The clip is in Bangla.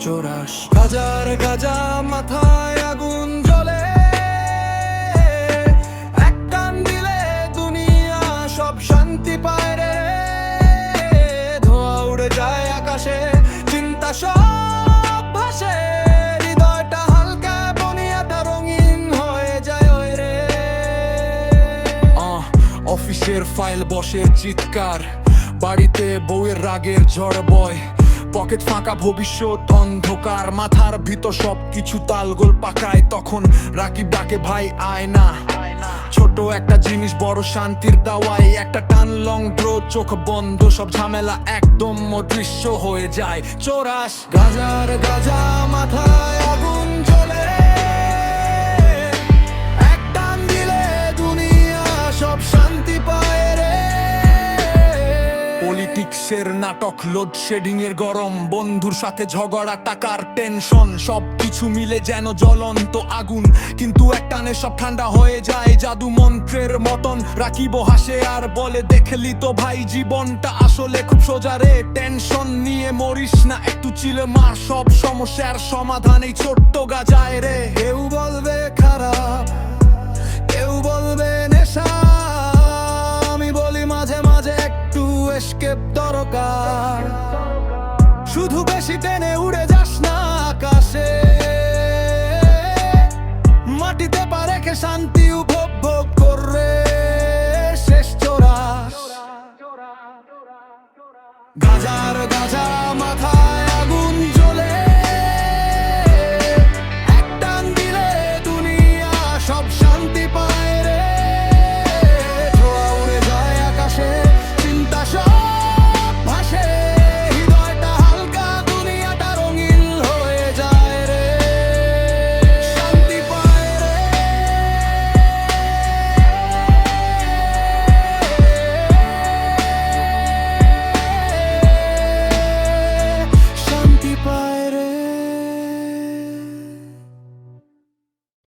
চোরাস গাজার গাজা মাথায় আগুন জ্বলে, এক টান দিলে দুনিয়া সব শান্তি পায় রে। ধোঁয়া উড়ে যায় আকাশে, চিন্তা সব ভাসে, হৃদয়টা হালকা বনিয়াটা রঙিন হয়ে যায় ওই রে। অফিসের ফাইল বসে চিৎকার, বাড়িতে বউয়ের রাগের ঝড় বয়, পকেট ফাঁকা ভবিষ্যৎ অন্ধকার, মাথার ভিতর সবকিছু তালগোল পাকায়। তখন রাকিব ডাকে, ভাই আয় না। ছোট একটা জিনিস বড় শান্তির দাওয়াই, একটা টান লং ড্রো, চোখ বন্ধ, সব ঝামেলা একদম অদৃশ্য হয়ে যায়। চোরাস গাজার গাজা মাথায় আগুন জ্বলে, এক টান দিলে দুনিয়া সব শান্তি পায় রে। পলিটিক্সের নাটক, লোডশেডিং এর গরম, বন্ধুর সাথে ঝগড়া, টাকার টেনশন, সবকিছু মিলে যেন জ্বলন্ত আগুন, কিন্তু একটানে সব ঠান্ডা হয়ে যায় জাদু মন্ত্রের মতন। রাকিব হাসে আর বলে, দেখলি তো ভাই, জীবনটা আসলে খুব সোজা রে। টেনশন নিয়ে মরিস না, একটু চিলে মার, সব সমস্যার সমাধান এই ছোট্ট গাজায় রে। কেউ বলবে খারাপ, কেউ বলবে নেশা, আমি বলি মাঝে মাঝে একটু এসকেপ দরকার। শুধু বেশি টেনে উড়ে যাস না আকাশে, মাটিতে পা রেখে শান্তি উপভোগ করে শেষ চোরাস। গাজার গাজা